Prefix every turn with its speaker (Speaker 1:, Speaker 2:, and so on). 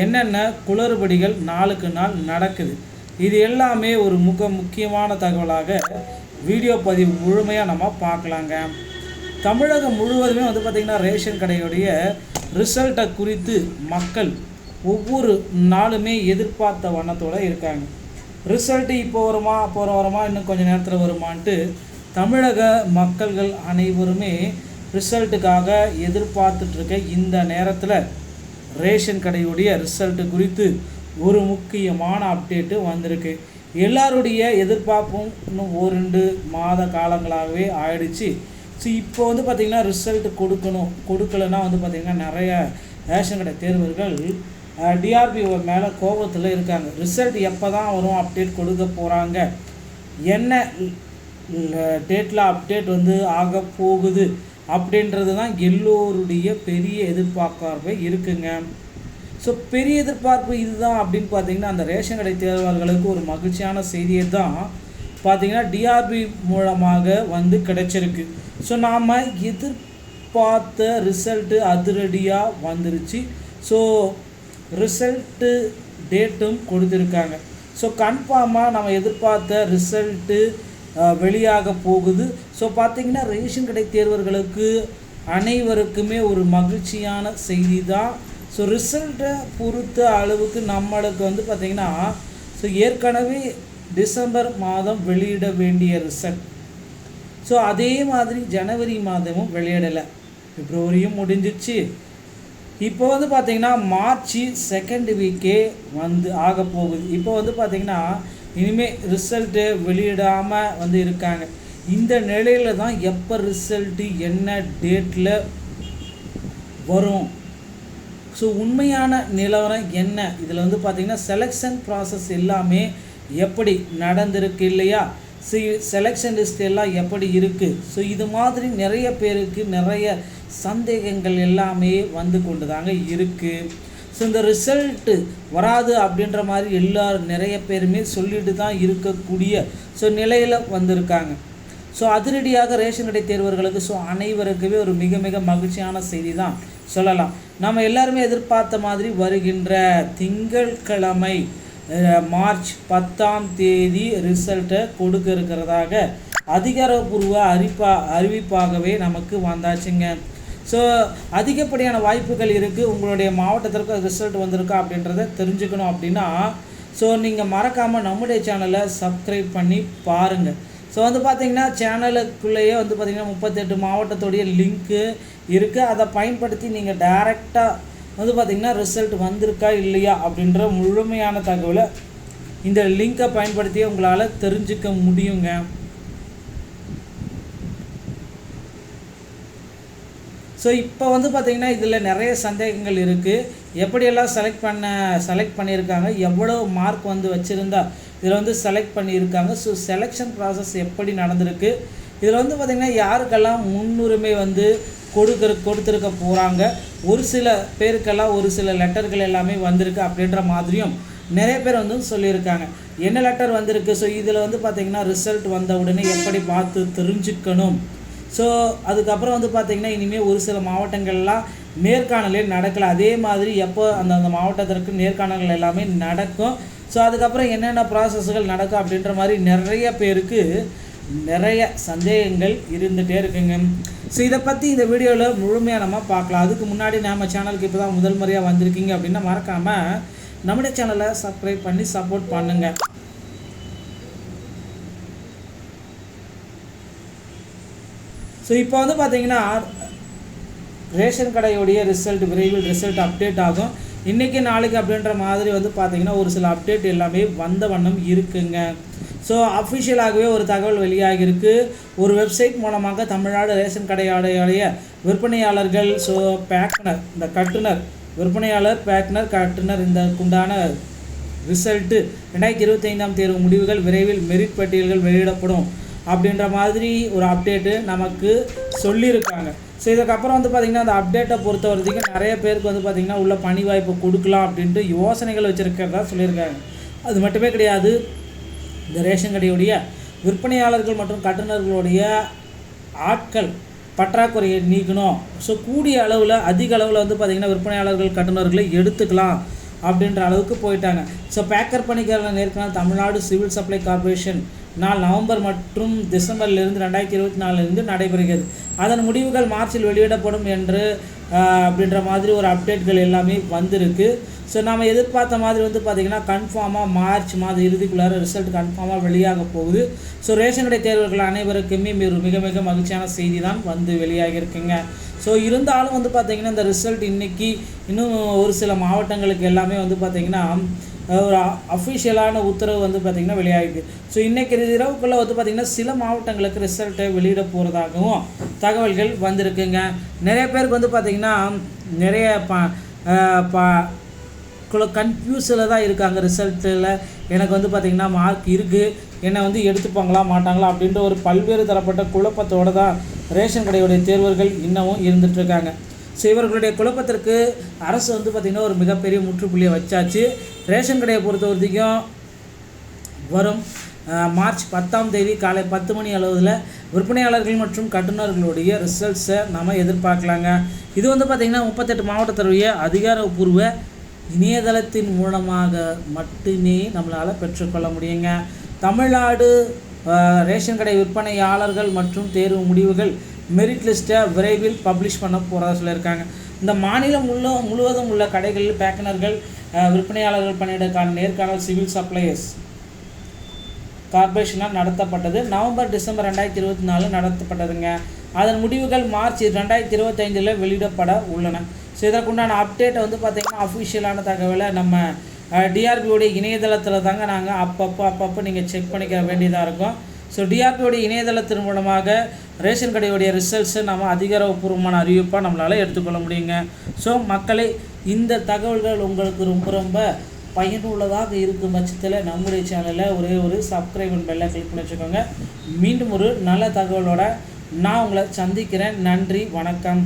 Speaker 1: என்னென்ன குளறுபடிகள் நாளுக்கு நாள் நடக்குது, இது எல்லாமே ஒரு முக்கியமான தகவலாக வீடியோ பதிவு முழுமையாக நம்ம பார்க்கலாங்க. தமிழகம் முழுவதுமே பார்த்திங்கன்னா ரேஷன் கடையுடைய ரிசல்ட்டை குறித்து மக்கள் ஒவ்வொரு நாளுமே எதிர்பார்த்த வண்ணத்தோடு இருக்காங்க. ரிசல்ட்டு இப்போ வருமா, அப்புறம் வருமா, இன்னும் கொஞ்சம் நேரத்தில் வருமான்ட்டு தமிழக மக்கள்கள் அனைவருமே ரிசல்ட்டுக்காக எதிர்பார்த்துட்ருக்க இந்த நேரத்தில் ரேஷன் கடையுடைய ரிசல்ட்டு குறித்து ஒரு முக்கியமான அப்டேட்டு வந்திருக்கு. எல்லாருடைய எதிர்பார்ப்பும் இன்னும் 2 மாத காலங்களாகவே ஆயிடுச்சு. ஸோ இப்போ பார்த்திங்கன்னா ரிசல்ட்டு கொடுக்கலன்னா பார்த்திங்கன்னா நிறைய ரேஷன் கடை தேர்வர்கள் டிஆர்பி மேலே கோபத்தில் இருக்காங்க. ரிசல்ட் எப்போ தான் வரும், அப்டேட் கொடுக்க போகிறாங்க, என்ன டேட்டில் அப்டேட் ஆக போகுது அப்படின்றது தான் எல்லோருடைய பெரிய எதிர்பார்ப்பாக இருக்குங்க. ஸோ பெரிய எதிர்பார்ப்பு இதுதான் அப்படின்னு பார்த்திங்கன்னா அந்த ரேஷன் கடை தேர்வர்களுக்கு ஒரு மகிழ்ச்சியான செய்தியை தான் பார்த்திங்கன்னா டிஆர்பி மூலமாக கிடைச்சிருக்கு. ஸோ நாம் எதிர்பார்த்த ரிசல்ட்டு அதிரடியாக வந்துருச்சு. ஸோ ரிசல்ட்டு டேட்டும் கொடுத்துருக்காங்க. ஸோ கன்ஃபார்மாக நம்ம எதிர்பார்த்த ரிசல்ட்டு வெளியாக போகுது. ஸோ பார்த்திங்கன்னா ரேஷன் கடை தேர்வர்களுக்கு அனைவருக்குமே ஒரு மகிழ்ச்சியான செய்தி தான். ஸோ ரிசல்ட்டை பொறுத்த அளவுக்கு நம்மளுக்கு பார்த்திங்கன்னா ஸோ ஏற்கனவே டிசம்பர் மாதம் வெளியிட வேண்டிய ரிசல்ட், ஸோ அதே மாதிரி ஜனவரி மாதமும் வெளியிடலை, பிப்ரவரியும் முடிஞ்சிச்சு. இப்போ பார்த்திங்கன்னா மார்ச் 2nd வீக்கே ஆக போகுது. இப்போ பார்த்திங்கன்னா இனிமேல் ரிசல்ட்டு வெளியிடாமல் இருக்காங்க. இந்த நிலையில் தான் எப்போ ரிசல்ட்டு என்ன டேட்டில் வரும், ஸோ உண்மையான நிலவரம் என்ன, இதில் பார்த்திங்கன்னா செலெக்ஷன் ப்ராசஸ் எல்லாமே எப்படி நடந்திருக்கு இல்லையா, செலெக்ஷன் லிஸ்ட் எல்லாம் எப்படி இருக்குது, ஸோ இது மாதிரி நிறைய பேருக்கு நிறைய சந்தேகங்கள் எல்லாமே கொண்டு தாங்க இருக்குது. ஸோ இந்த ரிசல்ட்டு வராது அப்படின்ற மாதிரி நிறைய பேருமே சொல்லிட்டு தான் இருக்கக்கூடிய நிலையில் வந்திருக்காங்க. ஸோ அதிரடியாக ரேஷன் கடை தேர்வர்களுக்கு அனைவருக்குமே ஒரு மிக மிக மகிழ்ச்சியான செய்தி தான் சொல்லலாம். நம்ம எல்லாருமே எதிர்பார்த்த மாதிரி வருகின்ற திங்கட்கிழமை மார்ச் 10ஆம் தேதி ரிசல்ட்டை கொடுக்க இருக்கிறதாக அதிகாரப்பூர்வ அறிவிப்பாகவே நமக்கு வந்தாச்சுங்க. ஸோ அதிகப்படியான வாய்ப்புகள் இருக்குது. உங்களுடைய மாவட்டத்திற்கு ரிசல்ட் வந்திருக்கா அப்படின்றத தெரிஞ்சுக்கணும் அப்படின்னா நீங்கள் மறக்காமல் நம்முடைய சேனலை சப்ஸ்கிரைப் பண்ணி பாருங்கள். ஸோ பார்த்திங்கன்னா சேனலுக்குள்ளேயே பார்த்திங்கன்னா 38 மாவட்டத்துடைய லிங்க்கு இருக்குது. அதை பயன்படுத்தி நீங்கள் டைரெக்டாக பார்த்திங்கன்னா ரிசல்ட் வந்திருக்கா இல்லையா அப்படின்ற முழுமையான தகவலை இந்த லிங்கை பயன்படுத்தி உங்களால் தெரிஞ்சுக்க முடியுங்க. ஸோ இப்போ பார்த்திங்கன்னா இதில் நிறைய சந்தேகங்கள் இருக்குது. எப்படியெல்லாம் செலக்ட் பண்ணியிருக்காங்க, எவ்வளோ மார்க் வச்சுருந்தா இதில் செலக்ட் பண்ணியிருக்காங்க, ஸோ செலெக்ஷன் ப்ராசஸ் எப்படி நடந்திருக்கு, இதில் பார்த்திங்கன்னா யாருக்கெல்லாம் முன்னுரிமை கொடுத்துருக்க போகிறாங்க, ஒரு சில பேருக்கெல்லாம் ஒரு சில லெட்டர்கள் எல்லாமே வந்திருக்கு அப்படின்ற மாதிரியும் நிறைய பேர் சொல்லியிருக்காங்க. என்ன லெட்டர் வந்திருக்கு, ஸோ இதில் பார்த்திங்கன்னா ரிசல்ட் வந்த உடனே எப்படி பார்த்து தெரிஞ்சுக்கணும், ஸோ அதுக்கப்புறம் பார்த்திங்கன்னா இனிமேல் ஒரு சில மாவட்டங்கள்லாம் நேர்காணலே நடக்கலை, அதே மாதிரி எப்போ அந்த மாவட்டத்திற்கு நேர்காணல்கள் எல்லாமே நடக்கும், ஸோ அதுக்கப்புறம் என்னென்ன ப்ராசஸ்கள் நடக்கும் அப்படின்ற மாதிரி நிறைய பேருக்கு நிறைய சந்தேகங்கள் இருந்துகிட்டே இருக்குங்க. ஸோ இதை பற்றி இந்த வீடியோவில் முழுமையாக நம்ம பார்க்கலாம். அதுக்கு முன்னாடி நம்ம சேனலுக்கு இப்போ தான் முதல் முறையாக வந்திருக்கீங்க அப்படின்னா மறக்காமல் நம்முடைய சேனலை சப்ஸ்கிரைப் பண்ணி சப்போர்ட் பண்ணுங்கள். ஸோ இப்போ பார்த்திங்கன்னா ரேஷன் கடையுடைய விரைவில் ரிசல்ட் அப்டேட் ஆகும். இன்றைக்கி நாளைக்கு அப்படின்ற மாதிரி பார்த்திங்கன்னா ஒரு சில அப்டேட் எல்லாமே வந்த வண்ணம் இருக்குங்க. ஸோ அஃபிஷியலாகவே ஒரு தகவல் வெளியாகிருக்கு. ஒரு வெப்சைட் மூலமாக தமிழ்நாடு ரேஷன் கடையுடைய விற்பனையாளர்கள், ஸோ பேக்னர், இந்த கட்டுனர், விற்பனையாளர், பேக்னர், கட்டுனர், இந்த உண்டான ரிசல்ட்டு 2025ஆம் தேர்வு முடிவுகள் விரைவில் மெரிட் பட்டியல்கள் வெளியிடப்படும் அப்படின்ற மாதிரி ஒரு அப்டேட்டு நமக்கு சொல்லியிருக்காங்க. ஸோ இதுக்கப்புறம் பார்த்திங்கன்னா அந்த அப்டேட்டை பொறுத்த வரைக்கும் நிறைய பேருக்கு பார்த்திங்கன்னா உள்ள பணி வாய்ப்பு கொடுக்கலாம் அப்படின்ட்டு யோசனைகள் வச்சுருக்கிறதா சொல்லியிருக்காங்க. அது மட்டுமே கிடையாது, இந்த ரேஷன் கடையுடைய விற்பனையாளர்கள் மற்றும் கட்டுநர்களுடைய ஆட்கள் பற்றாக்குறையை நீக்கணும். ஸோ கூடிய அளவில் அதிக அளவில் வந்து பார்த்திங்கன்னா விற்பனையாளர்கள் கட்டுநர்களை எடுத்துக்கலாம் அப்படின்ற அளவுக்கு போயிட்டாங்க. ஸோ பேக்கர் பணிக்கான நேர்காணல் Tamil Nadu civil supply corporation November மற்றும் டிசம்பர்லேருந்து 2024 நடைபெறுகிறது. அதன் முடிவுகள் மார்ச்சில் வெளியிடப்படும் என்று அப்படின்ற மாதிரி ஒரு அப்டேட்கள் எல்லாமே வந்திருக்கு. ஸோ நம்ம எதிர்பார்த்த மாதிரி வந்து பார்த்திங்கன்னா கன்ஃபார்மாக மார்ச் மாத இறுதிக்குள்ளார ரிசல்ட் கன்ஃபார்மாக வெளியாக போகுது. ஸோ ரேஷன் கடை தேர்வர்கள் அனைவருக்குமே மிக மிக மகிழ்ச்சியான செய்தி தான் வந்து வெளியாகியிருக்குங்க. ஸோ இருந்தாலும் வந்து பார்த்திங்கன்னா இந்த ரிசல்ட் இன்றைக்கி இன்னும் ஒரு சில மாவட்டங்களுக்கு எல்லாமே வந்து பார்த்திங்கன்னா ஒரு அஃபிஷியலான உத்தரவு வந்து பார்த்திங்கன்னா வெளியாகிருக்கு. ஸோ இன்றைக்கி இரவுக்குள்ளே வந்து பார்த்திங்கன்னா சில மாவட்டங்களுக்கு ரிசல்ட்டை வெளியிட போகிறதாகவும் தகவல்கள் வந்திருக்குங்க. நிறைய பேருக்கு வந்து பார்த்திங்கன்னா நிறைய கன்ஃபியூஸில் தான் இருக்காங்க. ரிசல்ட்டில் எனக்கு வந்து பார்த்திங்கன்னா மார்க் இருக்குது, என்னை வந்து எடுத்துப்பாங்களா மாட்டாங்களா அப்படின்ற ஒரு பல்வேறு தரப்பட்ட குழப்பத்தோடு தான் ரேஷன் கடையுடைய தேர்வர்கள் இன்னமும் இருந்துகிட்ருக்காங்க. ஸோ இவர்களுடைய குழப்பத்திற்கு அரசு வந்து பார்த்திங்கன்னா ஒரு மிகப்பெரிய முற்றுப்புள்ளியை வச்சாச்சு. ரேஷன் கடையை பொறுத்த வரைக்கும் வரும் மார்ச் 10ஆம் தேதி காலை 10 மணி அளவில் விற்பனையாளர்கள் மற்றும் கட்டுநர்களுடைய ரிசல்ட்ஸை நம்ம எதிர்பார்க்கலாங்க. இது வந்து பார்த்திங்கன்னா 38 மாவட்டத்தினுடைய அதிகாரப்பூர்வ இணையதளத்தின் மூலமாக மட்டுமே நம்மளால் பெற்றுக்கொள்ள முடியுங்க. தமிழ்நாடு ரேஷன் கடை விற்பனையாளர்கள் மற்றும் தேர்வு முடிவுகள் மெரிட் லிஸ்ட்டை விரைவில் பப்ளிஷ் பண்ண போகிறதா சொல்லியிருக்காங்க. இந்த மாநிலம் முழுவதும் உள்ள கடைகளில் பேக்கனர்கள் விற்பனையாளர்கள் பணியிடக்கான நேர்காணல் சிவில் சப்ளைஸ் கார்ப்பரேஷனால் நடத்தப்பட்டது. November December 2024 நடத்தப்பட்டதுங்க. அதன் முடிவுகள் மார்ச் 2025 வெளியிடப்பட உள்ளன. ஸோ இதற்குண்டான அப்டேட்டை வந்து பார்த்திங்கன்னா அஃபிஷியலான தகவலை நம்ம டிஆர்பியோடைய இணையதளத்தில் தாங்க நாங்கள் அப்பப்போ நீங்கள் செக் பண்ணிக்க வேண்டியதாக இருக்கும். ஸோ டிஆர்பியோடைய இணையதளத்தின் மூலமாக ரேஷன் கடையுடைய ரிசல்ட்ஸை நம்ம அதிகாரப்பூர்வமான அறிவிப்பாக நம்மளால் எடுத்துக்கொள்ள முடியுங்க. ஸோ மக்களே, இந்த தகவல்கள் உங்களுக்கு ரொம்ப பயனுள்ளதாக இருக்கும் பட்சத்தில் நம்முடைய சேனலில் ஒரே ஒரு சப்ஸ்கிரைப் பெல்லை கிளிக் பண்ணி வச்சுக்கோங்க. மீண்டும் ஒரு நல்ல தகவலோடு நான் உங்களை சந்திக்கிறேன். நன்றி, வணக்கம்.